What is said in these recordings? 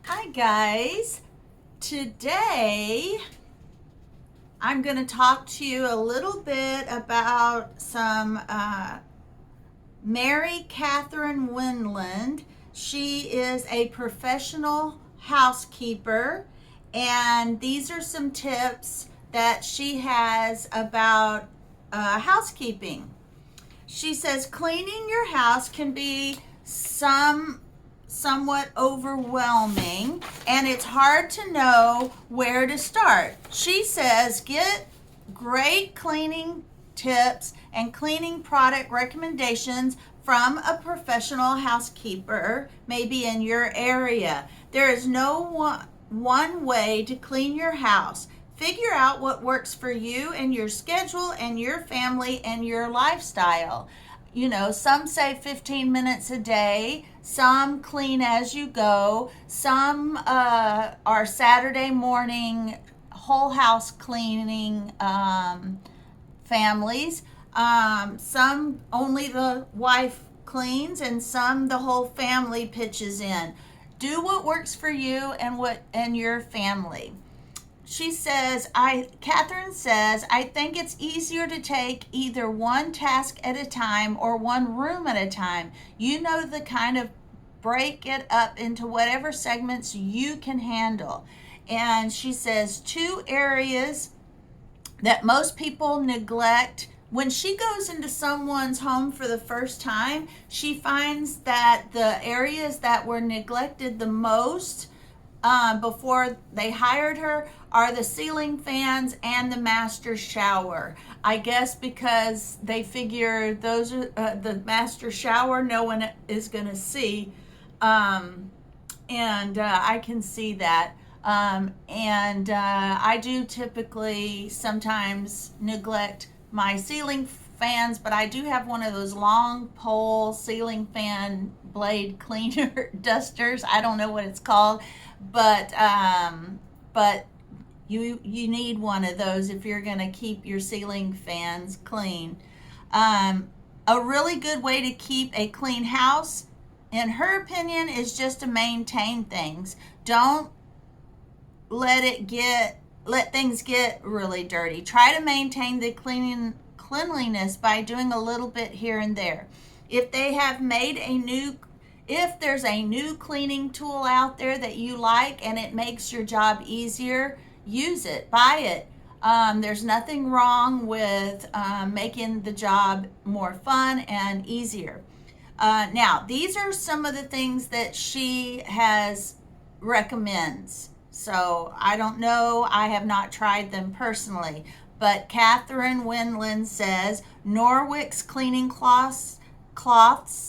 Hi guys. Today I'm going to talk to you a little bit about some Mary Catherine Winland. She is a professional housekeeper, and these are some tips that she has about housekeeping. She says cleaning your house can be somewhat overwhelming, and it's hard to know where to start. She says get great cleaning tips and cleaning product recommendations from a professional housekeeper, maybe in your area. There is no one way to clean your house. Figure out what works for you and your schedule and your family and your lifestyle. You know, some say 15 minutes a day, some clean as you go, some are Saturday morning whole house cleaning families. Some only the wife cleans, and some the whole family pitches in. Do what works for you and your family. Catherine says, I think it's easier to take either one task at a time or one room at a time. You know the kind of break it up into whatever segments you can handle. And she says, two areas that most people neglect. When she goes into someone's home for the first time, she finds that the areas that were neglected the most before they hired her are the ceiling fans and the master shower. I guess because they figure those are the master shower no one is going to see. And I can see that. And I do typically sometimes neglect my ceiling fans, but I do have one of those long pole ceiling fan blade cleaner dusters. I don't know what it's called, but you need one of those if you're going to keep your ceiling fans clean. A really good way to keep a clean house, in her opinion, is just to maintain things. Don't let things get really dirty. Try to maintain the cleanliness by doing a little bit here and there. If there's a new cleaning tool out there that you like and it makes your job easier, use it, buy it. There's nothing wrong with making the job more fun and easier. Now, these are some of the things that she has recommends. So I don't know, I have not tried them personally, but Catherine Winland says Norwick's cleaning cloths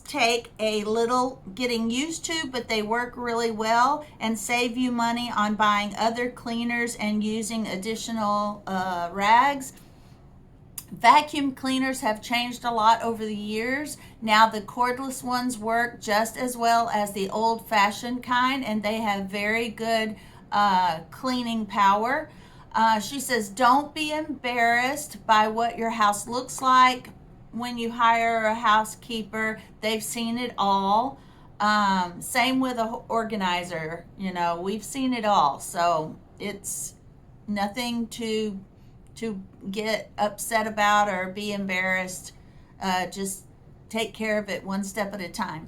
take a little getting used to, but they work really well and save you money on buying other cleaners and using additional rags. Vacuum cleaners have changed a lot over the years. Now the cordless ones work just as well as the old-fashioned kind, and they have very good cleaning power. She says, don't be embarrassed by what your house looks like when you hire a housekeeper. They've seen it all. Same with an organizer. You know, we've seen it all. So it's nothing to get upset about or be embarrassed. Just take care of it one step at a time.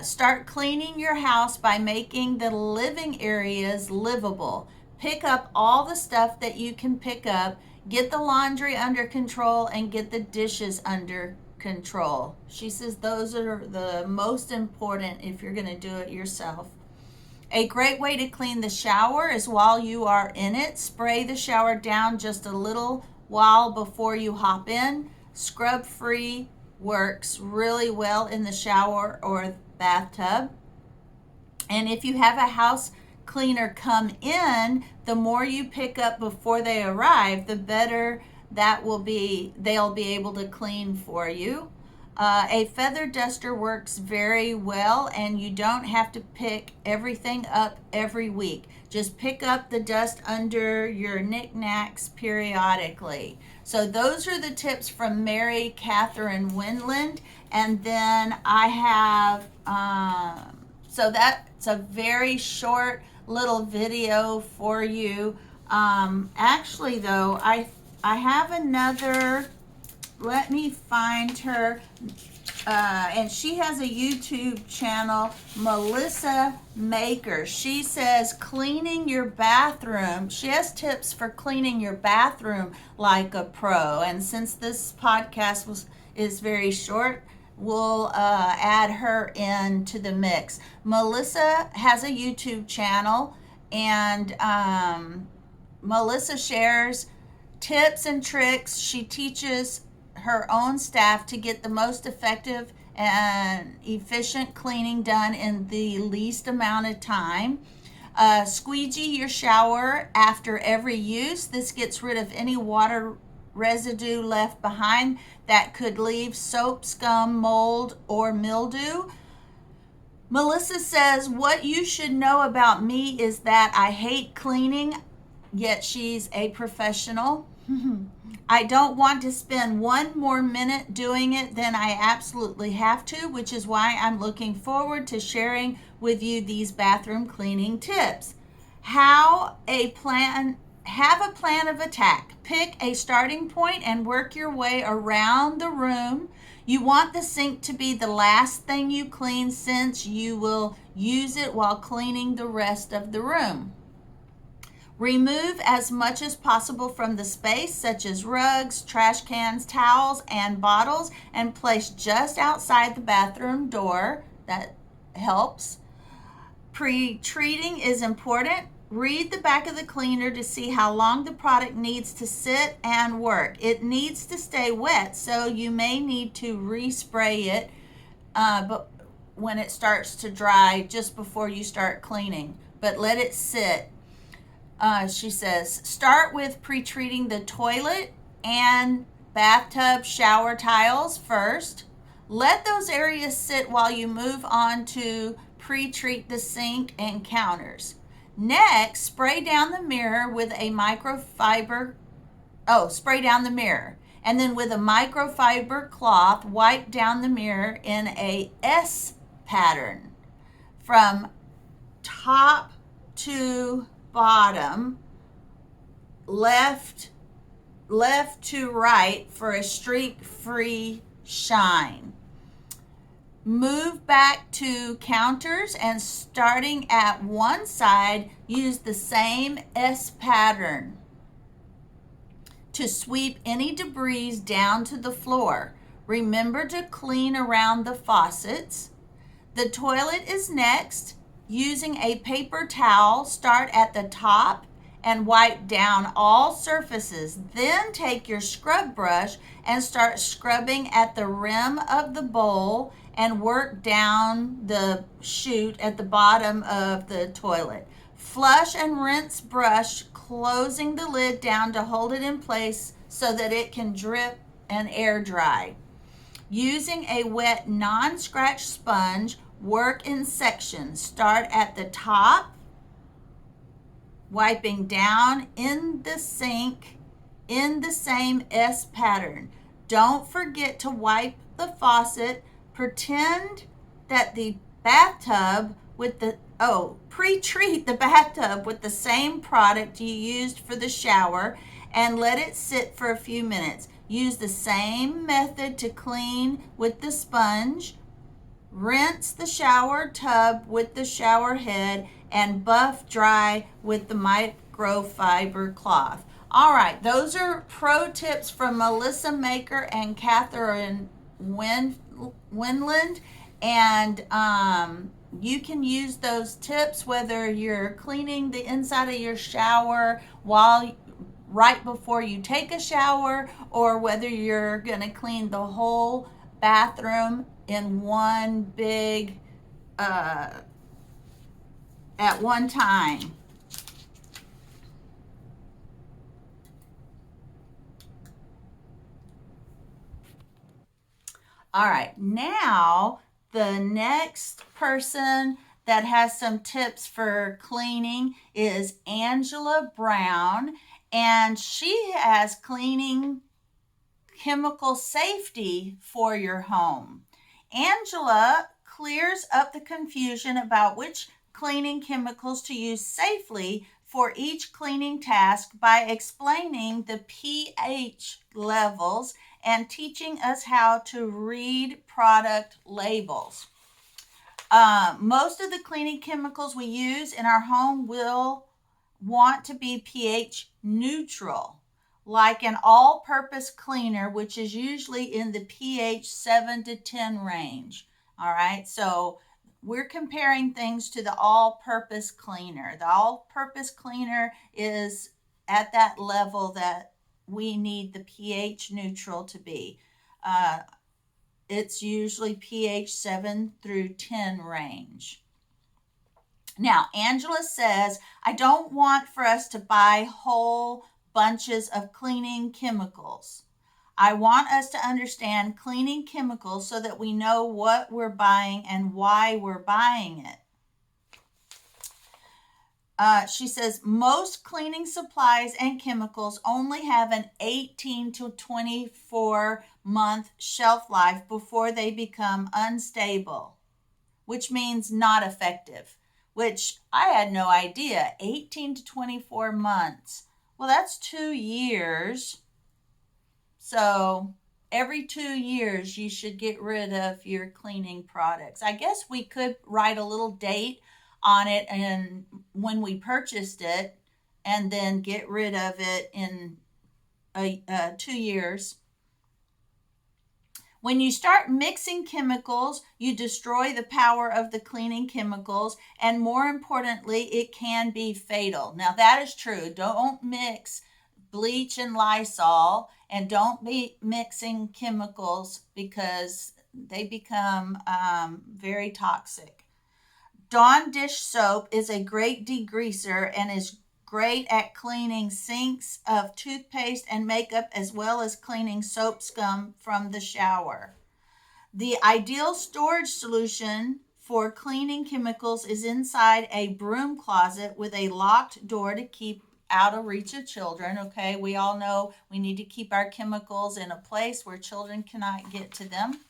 Start cleaning your house by making the living areas livable. Pick up all the stuff that you can pick up. Get the laundry under control and get the dishes under control. She says those are the most important if you're going to do it yourself. A great way to clean the shower is while you are in it. Spray the shower down just a little while before you hop in. Scrub free works really well in the shower or bathtub. And if you have a house cleaner come in, the more you pick up before they arrive, the better that will be. They'll be able to clean for you. A feather duster works very well, and you don't have to pick everything up every week. Just pick up the dust under your knickknacks periodically. So those are the tips from Mary Catherine Winland. And then I have, so that It's a very short little video for you. Actually, though, I have another. Let me find her. And she has a YouTube channel, Melissa Maker. She says cleaning your bathroom. She has tips for cleaning your bathroom like a pro. And since this podcast is very short, we'll add her into the mix. Melissa has a YouTube channel, and Melissa shares tips and tricks. She teaches her own staff to get the most effective and efficient cleaning done in the least amount of time. Squeegee your shower after every use. This gets rid of any water residue left behind that could leave soap, scum, mold, or mildew. Melissa says, what you should know about me is that I hate cleaning, yet she's a professional. I don't want to spend one more minute doing it than I absolutely have to, which is why I'm looking forward to sharing with you these bathroom cleaning tips. Have a plan of attack. Pick a starting point and work your way around the room. You want the sink to be the last thing you clean, since you will use it while cleaning the rest of the room. Remove as much as possible from the space, such as rugs, trash cans, towels, and bottles, and place just outside the bathroom door. That helps. Pre-treating is important. Read the back of the cleaner to see how long the product needs to sit and work. It needs to stay wet, so you may need to respray it but when it starts to dry just before you start cleaning. But let it sit. She says, start with pre-treating the toilet and bathtub shower tiles first. Let those areas sit while you move on to pre-treat the sink and counters. Next, spray down the mirror with a microfiber. Spray down the mirror. And then with a microfiber cloth, wipe down the mirror in a S pattern from top to bottom, left to right for a streak-free shine. Move back to counters and starting at one side, use the same S pattern to sweep any debris down to the floor. Remember to clean around the faucets. The toilet is next. Using a paper towel, start at the top and wipe down all surfaces. Then take your scrub brush and start scrubbing at the rim of the bowl and work down the chute at the bottom of the toilet. Flush and rinse brush, closing the lid down to hold it in place so that it can drip and air dry. Using a wet non-scratch sponge, work in sections. Start at the top, wiping down in the sink in the same S pattern. Don't forget to wipe the faucet. Pretend that the bathtub with the pre-treat the bathtub with the same product you used for the shower and let it sit for a few minutes. Use the same method to clean with the sponge. Rinse the shower tub with the shower head and buff dry with the microfiber cloth. All right, those are pro tips from Melissa Maker and Catherine Winland. And you can use those tips whether you're cleaning the inside of your shower right before you take a shower, or whether you're going to clean the whole bathroom in one big at one time. All right, now the next person that has some tips for cleaning is Angela Brown, and she has cleaning chemical safety for your home. Angela clears up the confusion about which cleaning chemicals to use safely for each cleaning task by explaining the pH levels and teaching us how to read product labels. Most of the cleaning chemicals we use in our home will want to be pH neutral, like an all-purpose cleaner, which is usually in the pH 7 to 10 range. All right, so we're comparing things to the all-purpose cleaner. The all-purpose cleaner is at that level that we need the pH neutral to be. It's usually pH 7 through 10 range. Now, Angela says, I don't want for us to buy whole bunches of cleaning chemicals. I want us to understand cleaning chemicals so that we know what we're buying and why we're buying it. She says, most cleaning supplies and chemicals only have an 18 to 24 month shelf life before they become unstable, which means not effective, which I had no idea. 18 to 24 months. Well, that's 2 years. So every 2 years, you should get rid of your cleaning products. I guess we could write a little date on it and when we purchased it, and then get rid of it in 2 years. When you start mixing chemicals, you destroy the power of the cleaning chemicals, and more importantly, it can be fatal. Now, that is true. Don't mix bleach and Lysol, and don't be mixing chemicals because they become very toxic. Dawn dish soap is a great degreaser and is great at cleaning sinks of toothpaste and makeup, as well as cleaning soap scum from the shower. The ideal storage solution for cleaning chemicals is inside a broom closet with a locked door to keep out of reach of children. Okay, we all know we need to keep our chemicals in a place where children cannot get to them.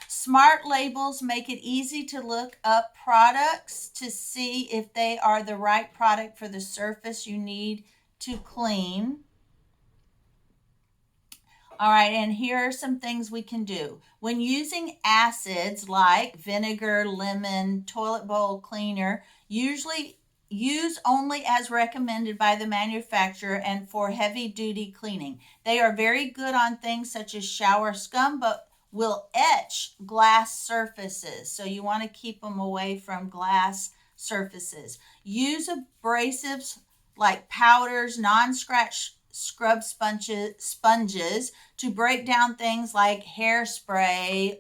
Smart labels make it easy to look up products to see if they are the right product for the surface you need to clean. All right, and here are some things we can do. When using acids like vinegar, lemon, toilet bowl cleaner, usually use only as recommended by the manufacturer and for heavy duty cleaning. They are very good on things such as shower scum, but will etch glass surfaces. So you want to keep them away from glass surfaces. Use abrasives like powders, non-scratch scrub sponges to break down things like hairspray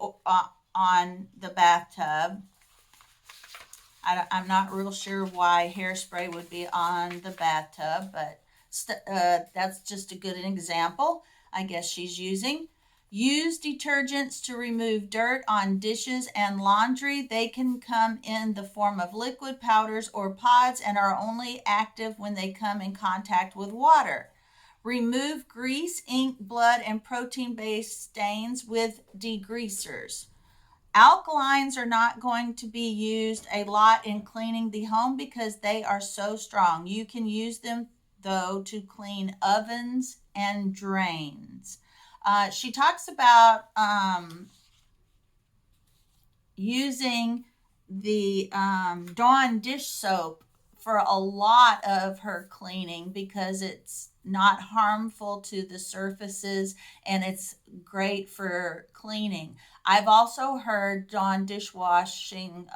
on the bathtub. I'm not real sure why hairspray would be on the bathtub, but that's just a good example I guess she's using. Use detergents to remove dirt on dishes and laundry. They can come in the form of liquid, powders, or pods and are only active when they come in contact with water. Remove grease, ink, blood, and protein-based stains with degreasers. Alkalines are not going to be used a lot in cleaning the home because they are so strong. You can use them, though, to clean ovens and drains. She talks about using the Dawn dish soap for a lot of her cleaning because it's not harmful to the surfaces and it's great for cleaning. I've also heard Dawn dishwashing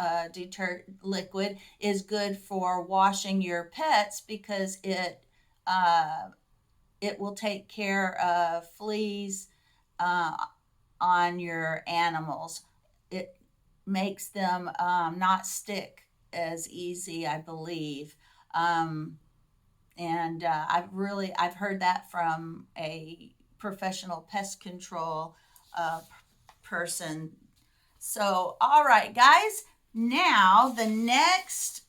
liquid is good for washing your pets because it will take care of fleas on your animals. It makes them not stick as easy, I believe. And I've heard that from a professional pest control person. So, all right, guys. Now the next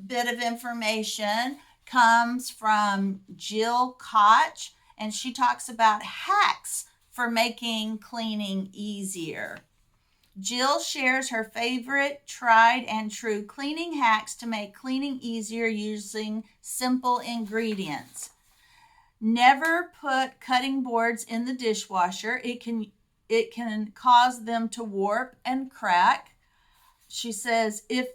bit of information comes from Jill Koch, and she talks about hacks for making cleaning easier. Jill shares her favorite tried and true cleaning hacks to make cleaning easier using simple ingredients. Never put cutting boards in the dishwasher. It can cause them to warp and crack. She says if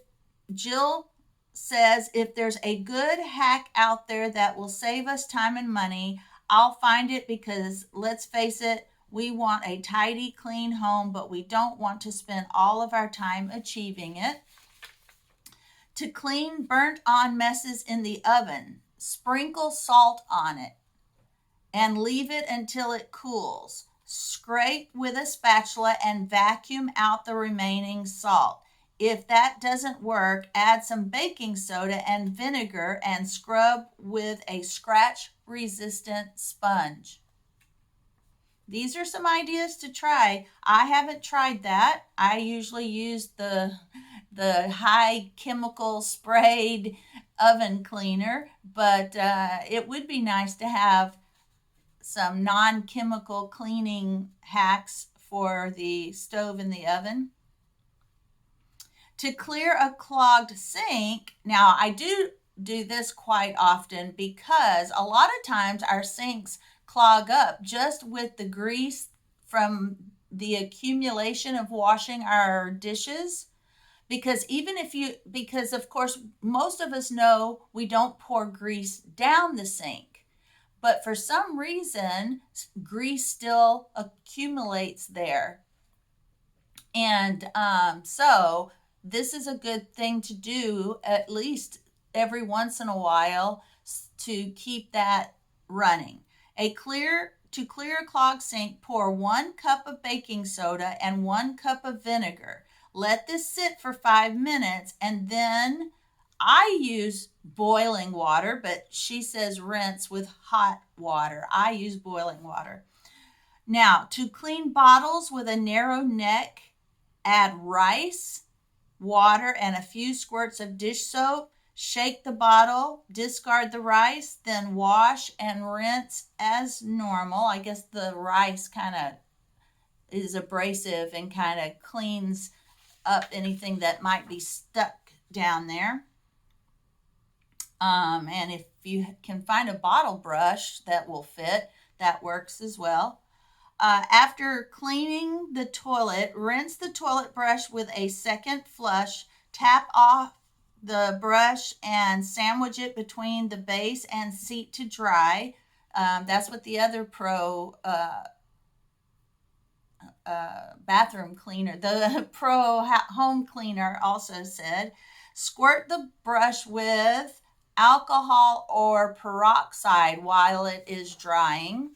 Jill says if there's a good hack out there that will save us time and money, I'll find it because let's face it, we want a tidy, clean home, but we don't want to spend all of our time achieving it. To clean burnt on messes in the oven, sprinkle salt on it and leave it until it cools. Scrape with a spatula and vacuum out the remaining salt. If that doesn't work, add some baking soda and vinegar and scrub with a scratch resistant sponge. These are some ideas to try. I haven't tried that. I usually use the high chemical sprayed oven cleaner, but it would be nice to have some non-chemical cleaning hacks for the stove and the oven. To clear a clogged sink, now I do this quite often because a lot of times our sinks clog up just with the grease from the accumulation of washing our dishes. Because of course most of us know we don't pour grease down the sink, but for some reason grease still accumulates there. And so this is a good thing to do at least every once in a while to keep that running. To clear a clogged sink, pour 1 cup of baking soda and 1 cup of vinegar. Let this sit for 5 minutes, and then I use boiling water, but she says rinse with hot water. I use boiling water. Now, to clean bottles with a narrow neck, add rice, water, and a few squirts of dish soap. Shake the bottle, discard the rice, then wash and rinse as normal. I guess the rice kind of is abrasive and kind of cleans up anything that might be stuck down there. And if you can find a bottle brush that will fit, that works as well. After cleaning the toilet, rinse the toilet brush with a second flush. Tap off the brush and sandwich it between the base and seat to dry. That's what the other pro bathroom cleaner, the pro home cleaner also said. Squirt the brush with alcohol or peroxide while it is drying.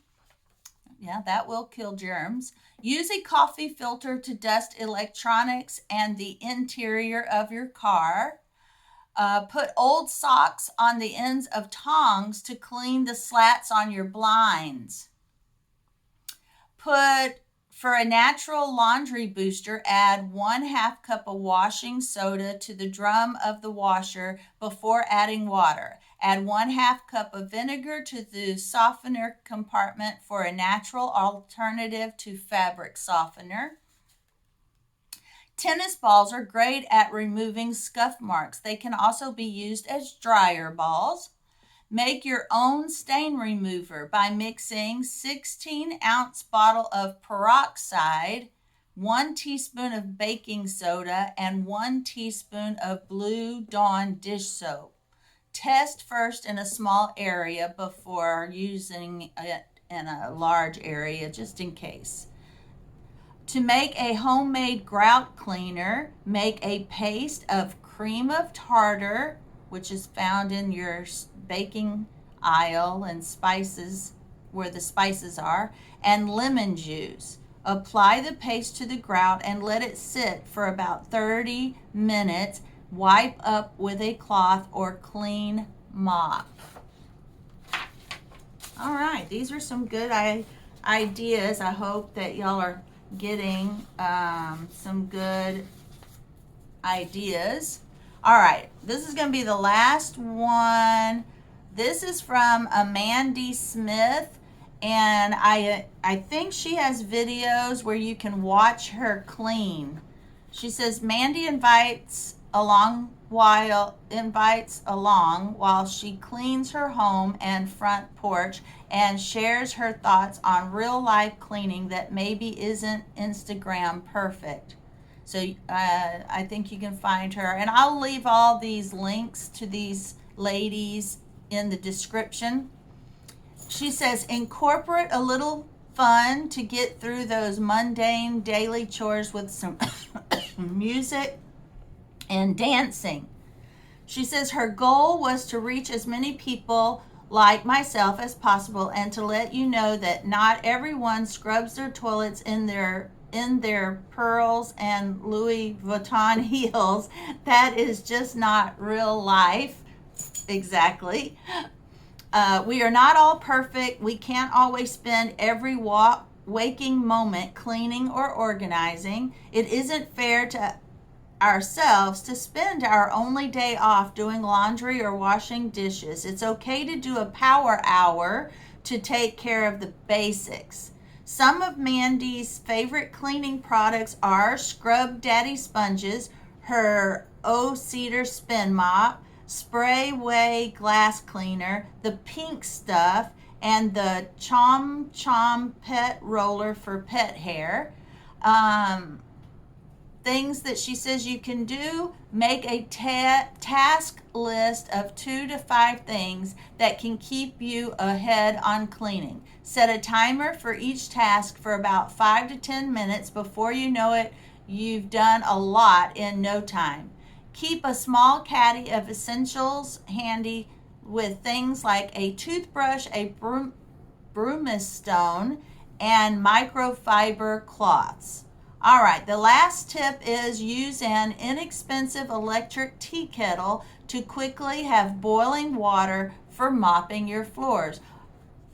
Yeah, that will kill germs. Use a coffee filter to dust electronics and the interior of your car. Put old socks on the ends of tongs to clean the slats on your blinds. For a natural laundry booster, add 1/2 cup of washing soda to the drum of the washer before adding water. Add 1/2 cup of vinegar to the softener compartment for a natural alternative to fabric softener. Tennis balls are great at removing scuff marks. They can also be used as dryer balls. Make your own stain remover by mixing 16-ounce bottle of peroxide, 1 teaspoon of baking soda, and 1 teaspoon of Blue Dawn dish soap. Test first in a small area before using it in a large area, just in case. To make a homemade grout cleaner, make a paste of cream of tartar, which is found in your baking aisle and spices, where the spices are, and lemon juice. Apply the paste to the grout and let it sit for about 30 minutes. Wipe up with a cloth or clean mop. All right, these are some good ideas. I hope that y'all are getting some good ideas. All right, this is going to be the last one. This is from Mandy Smith, and I think she has videos where you can watch her clean. She says Mandy invites along while she cleans her home and front porch and shares her thoughts on real life cleaning that maybe isn't Instagram perfect. So I think you can find her, and I'll leave all these links to these ladies in the description. She says incorporate a little fun to get through those mundane daily chores with some music and dancing. She says her goal was to reach as many people like myself as possible and to let you know that not everyone scrubs their toilets in their pearls and Louis Vuitton heels. That is just not real life. Exactly. We are not all perfect. We can't always spend every waking moment cleaning or organizing. It isn't fair to ourselves to spend our only day off doing laundry or washing dishes. It's okay to do a power hour to take care of the basics. Some of Mandy's favorite cleaning products are Scrub Daddy sponges, her Cedar spin mop, Spray Way glass cleaner, the pink stuff, and the Chom Chom pet roller for pet hair. Things that she says you can do: make a task list of 2 to 5 things that can keep you ahead on cleaning. Set a timer for each task for about 5 to 10 minutes. Before you know it, you've done a lot in no time. Keep a small caddy of essentials handy with things like a toothbrush, a broomstone, and microfiber cloths. All right, the last tip is use an inexpensive electric tea kettle to quickly have boiling water for mopping your floors.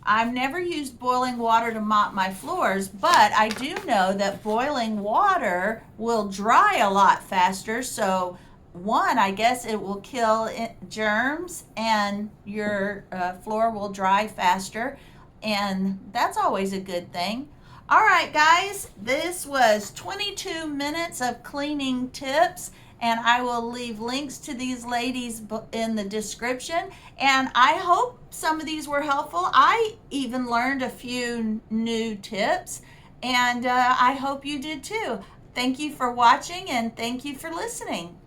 I've never used boiling water to mop my floors, but I do know that boiling water will dry a lot faster. So, one, I guess it will kill germs and your floor will dry faster. And that's always a good thing. All right, guys, this was 22 minutes of cleaning tips, and I will leave links to these ladies in the description. And I hope some of these were helpful. I even learned a few new tips, and I hope you did too. Thank you for watching, and thank you for listening.